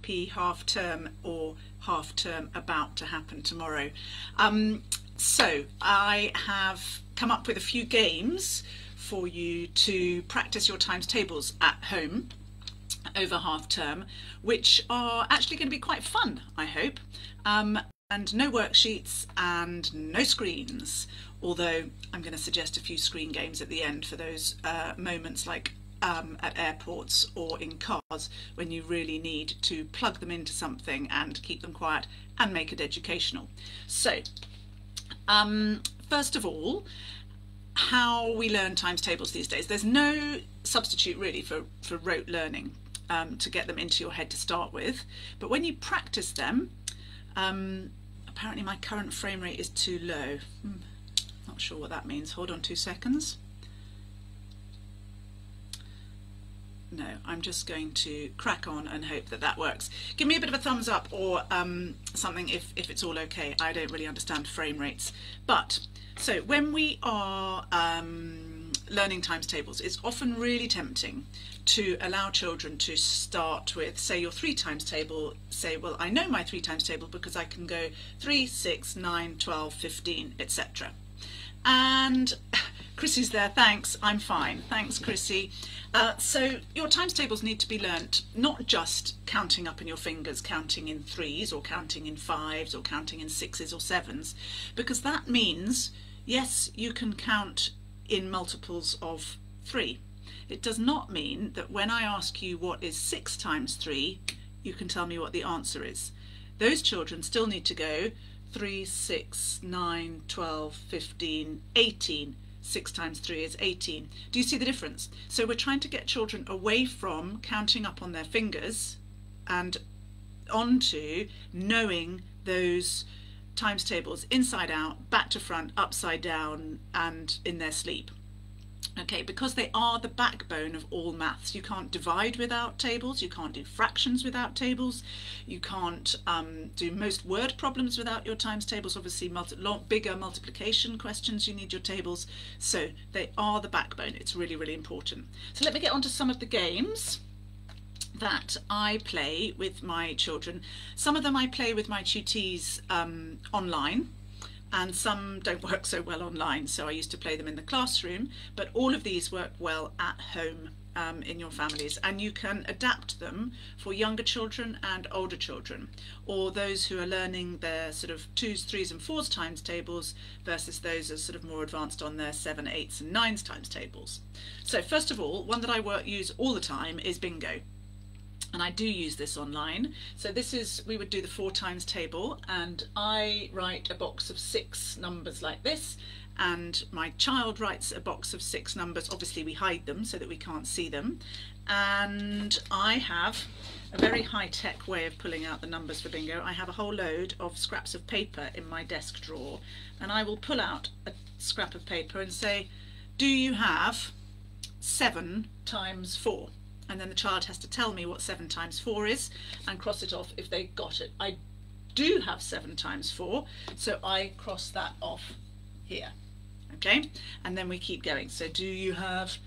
happy half term or half term about to happen tomorrow. So I have come up with a few games for you to practice your times tables at home over half term, which are actually going to be quite fun, I hope. And no worksheets and no screens, although I'm going to suggest a few screen games at the end for those moments like at airports or in cars when you really need to plug them into something and keep them quiet and make it educational. So first of all, how we learn times tables these days. There's no substitute really for rote learning to get them into your head to start with, but when you practice them, apparently my current frame rate is too low. Not sure what that means. Hold on 2 seconds. No, I'm just going to crack on and hope that that works. Give me a bit of a thumbs up or something if it's all okay. I don't really understand frame rates. But so when we are learning times tables, it's often really tempting to allow children to start with, say, your 3 times table. Say, well, I know my 3 times table because I can go 3, 6, 9, 12, 15, etc. And Chrissy's there, thanks, I'm fine, thanks Chrissy. So your times tables need to be learnt, not just counting up in your fingers, counting in 3s or counting in 5s or counting in 6s or 7s, because that means, yes, you can count in multiples of 3. It does not mean that when I ask you what is 6 times 3, you can tell me what the answer is. Those children still need to go 3, 6, 9, 12, 15, 18. 6 times 3 is 18. Do you see the difference? So we're trying to get children away from counting up on their fingers and onto knowing those times tables inside out, back to front, upside down, and in their sleep. Okay, because they are the backbone of all maths. You can't divide without tables, you can't do fractions without tables, you can't do most word problems without your times tables. Obviously bigger multiplication questions, you need your tables. So they are the backbone. It's really, really important. So let me get on to some of the games that I play with my children. Some of them I play with my tutees online, and some don't work so well online, so I used to play them in the classroom, but all of these work well at home in your families, and you can adapt them for younger children and older children, or those who are learning their sort of 2s, 3s and 4s times tables versus those are sort of more advanced on their 7, 8s and 9s times tables. So first of all, one that I use all the time is bingo. And I do use this online. So this is, we would do the 4 times table, and I write a box of 6 numbers like this, and my child writes a box of 6 numbers. Obviously we hide them so that we can't see them, and I have a very high-tech way of pulling out the numbers for bingo. I have a whole load of scraps of paper in my desk drawer, and I will pull out a scrap of paper and say, do you have 7 times 4? And then the child has to tell me what 7 times 4 is and cross it off if they got it. I do have 7 times 4, so I cross that off here. Okay, and then we keep going. So do you have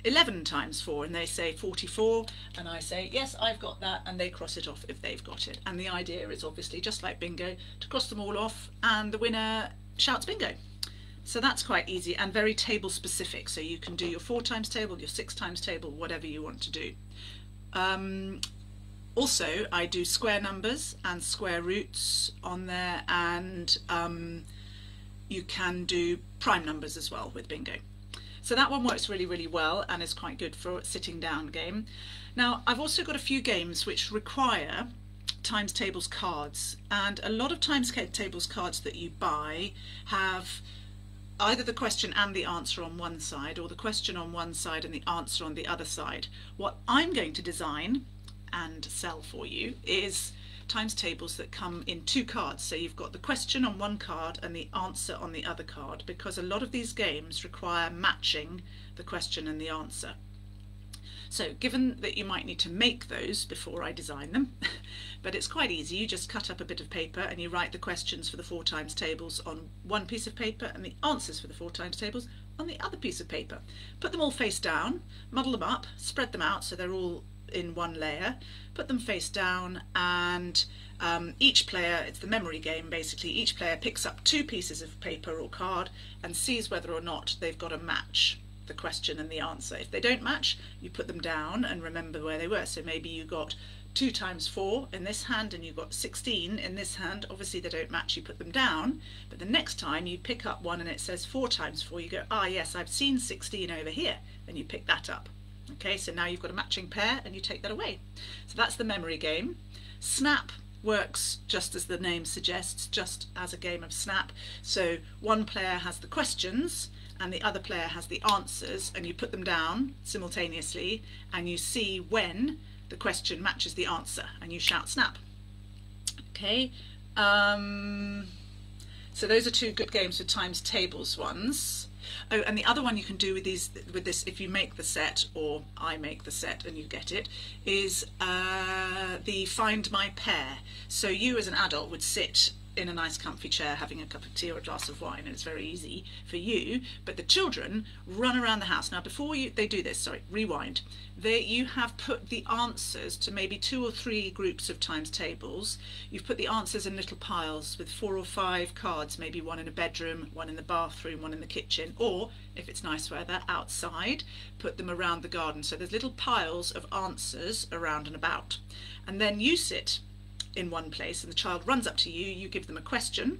11 times 4? And they say 44, and I say yes, I've got that, and they cross it off if they've got it. And the idea is obviously, just like bingo, to cross them all off, and the winner shouts bingo. So that's quite easy and very table specific, so you can do your 4 times table, your 6 times table, whatever you want to do. Also, I do square numbers and square roots on there, and you can do prime numbers as well with bingo. So that one works really, really well and is quite good for a sitting down game. Now, I've also got a few games which require times tables cards, and a lot of times tables cards that you buy have either the question and the answer on one side, or the question on one side and the answer on the other side. What I'm going to design and sell for you is times tables that come in 2 cards. So you've got the question on one card and the answer on the other card, because a lot of these games require matching the question and the answer. So given that you might need to make those before I design them, but it's quite easy, you just cut up a bit of paper and you write the questions for the 4 times tables on one piece of paper and the answers for the 4 times tables on the other piece of paper. Put them all face down, muddle them up, spread them out so they're all in one layer, put them face down, and each player, it's the memory game basically, each player picks up 2 pieces of paper or card and sees whether or not they've got to match the question and the answer. If they don't match, you put them down and remember where they were. So maybe you got 2 times 4 in this hand and you got 16 in this hand. Obviously they don't match, you put them down, but the next time you pick up one and it says 4 times 4, you go, ah yes, I've seen 16 over here, and you pick that up. Okay, so now you've got a matching pair and you take that away. So that's the memory game. Snap works just as the name suggests, just as a game of snap. So one player has the questions and the other player has the answers, and you put them down simultaneously and you see when the question matches the answer and you shout snap. Okay, so those are 2 good games for times tables ones. Oh, and the other one you can do with this, if you make the set, or I make the set and you get it, is the find my pair. So you as an adult would sit in a nice comfy chair having a cup of tea or a glass of wine, and it's very easy for you, but the children run around the house. Now before they do this, sorry, rewind, you have put the answers to maybe 2 or 3 groups of times tables. You've put the answers in little piles with 4 or 5 cards, maybe one in a bedroom, one in the bathroom, one in the kitchen, or if it's nice weather, outside, put them around the garden. So there's little piles of answers around and about, and then you sit in one place and the child runs up to you, you give them a question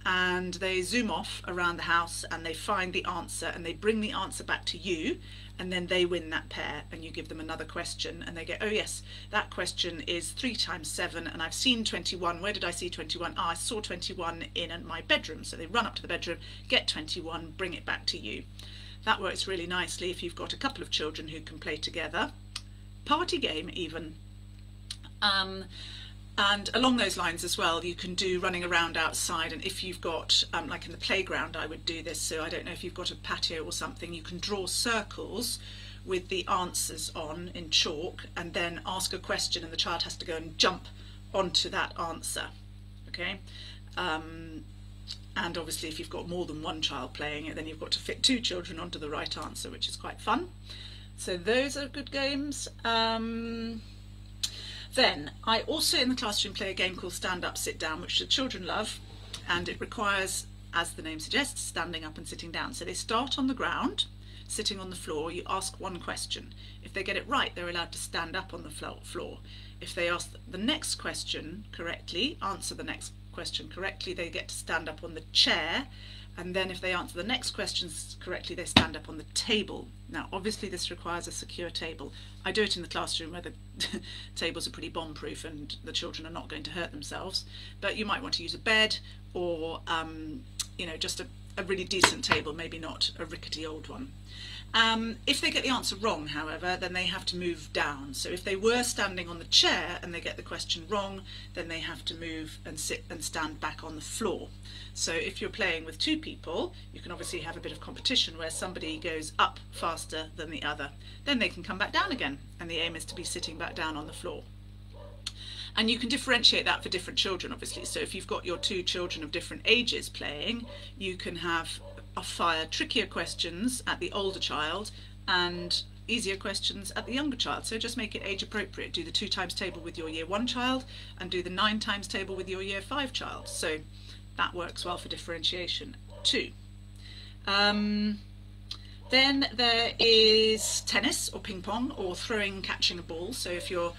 and they zoom off around the house and they find the answer and they bring the answer back to you, and then they win that pair, and you give them another question and they go, oh yes, that question is 3 times 7 and I've seen 21. Where did I see 21? I saw 21 in my bedroom. So they run up to the bedroom, get 21, bring it back to you. That works really nicely if you've got a couple of children who can play together. Party game even. And along those lines as well, you can do running around outside, and if you've got, like in the playground I would do this, so I don't know if you've got a patio or something, you can draw circles with the answers on in chalk and then ask a question and the child has to go and jump onto that answer. Okay, and obviously if you've got more than one child playing it, then you've got to fit 2 children onto the right answer, which is quite fun. So those are good games. Then I also in the classroom play a game called Stand Up, Sit Down, which the children love, and it requires, as the name suggests, standing up and sitting down. So they start on the ground, sitting on the floor. You ask one question. If they get it right, they're allowed to stand up on the floor. If they ask the next question correctly, answer the next question correctly, they get to stand up on the chair. And then if they answer the next questions correctly, they stand up on the table. Now, obviously this requires a secure table. I do it in the classroom where the tables are pretty bomb-proof and the children are not going to hurt themselves. But you might want to use a bed or, you know, just a really decent table, maybe not a rickety old one. If they get the answer wrong, however, then they have to move down. So if they were standing on the chair and they get the question wrong, then they have to move and sit and stand back on the floor. So if you're playing with 2 people, you can obviously have a bit of competition where somebody goes up faster than the other. Then they can come back down again, and the aim is to be sitting back down on the floor. And you can differentiate that for different children, obviously. So if you've got your 2 children of different ages playing, you can fire trickier questions at the older child and easier questions at the younger child. So just make it age appropriate. Do the 2 times table with your year 1 child and do the 9 times table with your year 5 child. So that works well for differentiation too. Then there is tennis or ping pong, or throwing, catching a ball. So if you're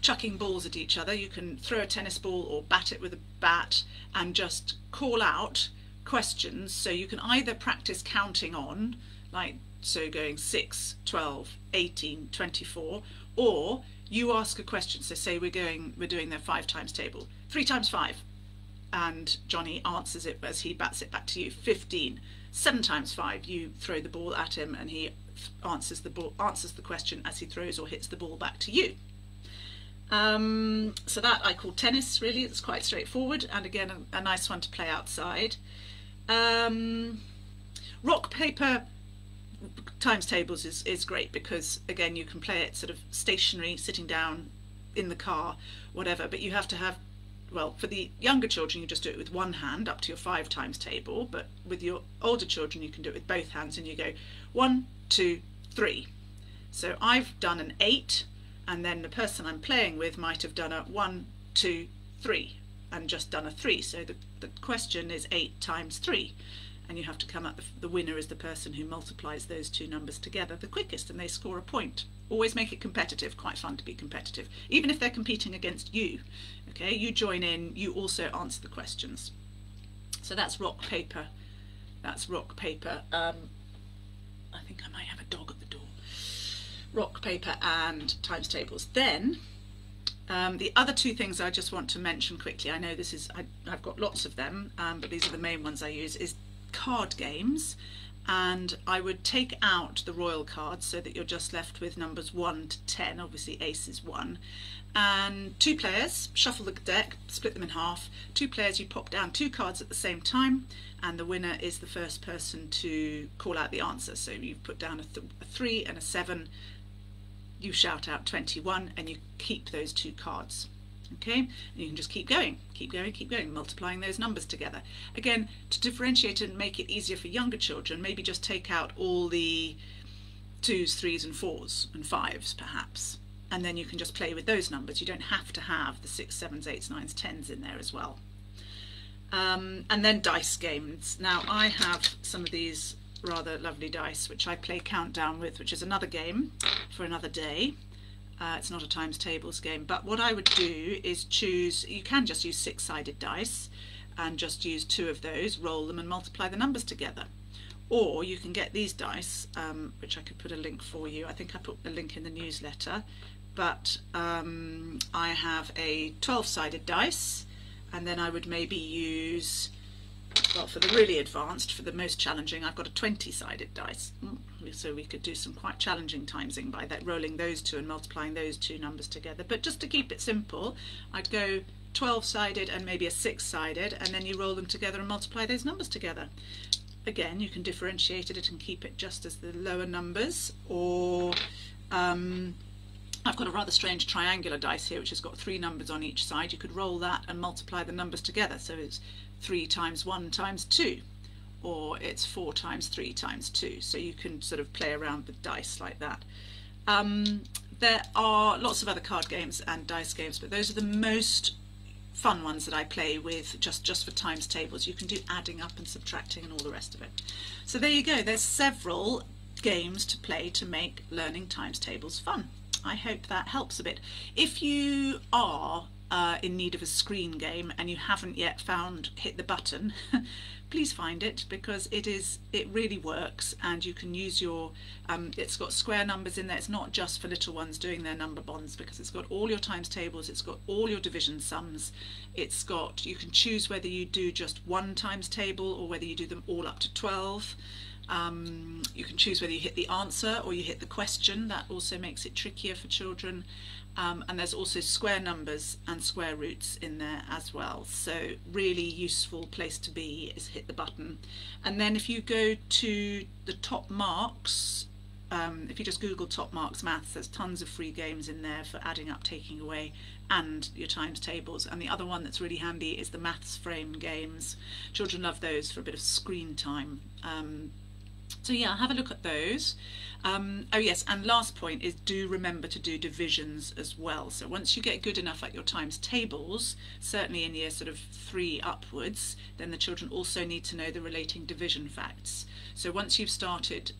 chucking balls at each other, you can throw a tennis ball or bat it with a bat and just call out questions. So you can either practice counting on, like so going 6, 12, 18, 24, or you ask a question. So say we're doing their 5 times table, 3 times 5, and Johnny answers it as he bats it back to you. 15, 7 times 5, you throw the ball at him and he answers the question as he throws or hits the ball back to you. So that I call tennis. Really, it's quite straightforward, and again a nice one to play outside. Rock, paper times tables is great because again you can play it sort of stationary, sitting down, in the car, whatever, but you have to have, well, for the younger children you just do it with one hand up to your 5 times table, but with your older children you can do it with both hands and you go 1, 2, 3. So I've done an 8 and then the person I'm playing with might have done a 1, 2, 3 and just done a 3. So the question is 8 times 3, and you have to come up, the winner is the person who multiplies those two numbers together the quickest, and they score a point. Always make it competitive, quite fun to be competitive, even if they're competing against you. Okay, you join in, you also answer the questions. So that's rock, paper, that's rock, paper, I think I might have a dog at the door. Rock, paper and times tables. Then the other two things I just want to mention quickly, I know this is, I've got lots of them, but these are the main ones I use, is card games. And I would take out the royal cards so that you're just left with numbers 1 to 10, obviously ace is 1. And 2 players, shuffle the deck, split them in half. 2 players, you pop down 2 cards at the same time, and the winner is the first person to call out the answer. So you put down a 3 and a 7, you shout out 21, and you keep those 2 cards. Okay, and you can just keep going, multiplying those numbers together. Again, to differentiate and make it easier for younger children, maybe just take out all the 2s, 3s and 4s and 5s perhaps, and then you can just play with those numbers. You don't have to have the 6s, 7s, 8s, 9s, 10s in there as well. And then dice games. Now I have some of these rather lovely dice which I play Countdown with, which is another game for another day. It's not a times tables game, but what I would do is choose, you can just use 6-sided dice and just use 2 of those, roll them and multiply the numbers together. Or you can get these dice, which I could put a link for you. I think I put a link in the newsletter, but I have a 12-sided dice, and then I would maybe use, well, for the really advanced, for the most challenging, I've got a 20-sided dice. So we could do some quite challenging timesing by that, rolling those 2 and multiplying those 2 numbers together. But just to keep it simple, I'd go 12-sided and maybe a 6-sided, and then you roll them together and multiply those numbers together. Again, you can differentiate it and keep it just as the lower numbers, or I've got a rather strange triangular dice here which has got 3 numbers on each side. You could roll that and multiply the numbers together, so it's 3 times 1 times 2, or it's 4 times 3 times 2. So you can sort of play around with dice like that. There are lots of other card games and dice games, but those are the most fun ones that I play with just for times tables. You can do adding up and subtracting and all the rest of it. So there you go, there's several games to play to make learning times tables fun. I hope that helps a bit. If you are in need of a screen game and you haven't yet found Hit the Button, please find it, because it really works, and you can use your it's got square numbers in there. It's not just for little ones doing their number bonds, because it's got all your times tables, it's got all your division sums, it's got, you can choose whether you do just 1 times table or whether you do them all up to 12. You can choose whether you hit the answer or you hit the question. That also makes it trickier for children. And there's also square numbers and square roots in there as well. So really useful place to be is Hit the Button. And then if you go to the Top Marks, if you just Google Top Marks Maths, there's tons of free games in there for adding up, taking away, and your times tables. And the other one that's really handy is the Maths Frame games. Children love those for a bit of screen time. So yeah, have a look at those. Oh yes, and last point is, do remember to do divisions as well. So once you get good enough at your times tables, certainly in year sort of 3 upwards, then the children also need to know the relating division facts. So once you've started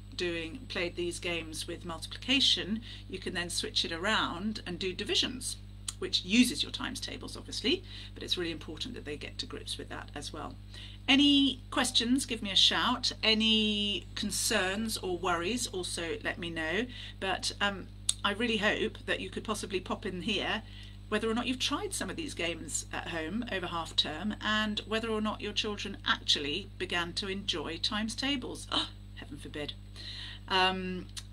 played these games with multiplication, you can then switch it around and do divisions, which uses your times tables obviously, but it's really important that they get to grips with that as well. Any questions, give me a shout. Any concerns or worries, also let me know. But I really hope that you could possibly pop in here whether or not you've tried some of these games at home over half term, and whether or not your children actually began to enjoy times tables. Oh, heaven forbid.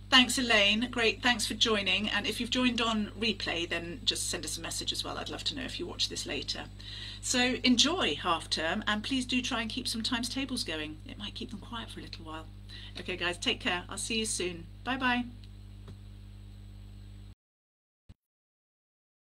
Thanks Elaine, great, thanks for joining, and if you've joined on replay then just send us a message as well. I'd love to know if you watch this later. So enjoy half term, and please do try and keep some times tables going. It might keep them quiet for a little while. Okay guys, take care, I'll see you soon. Bye bye.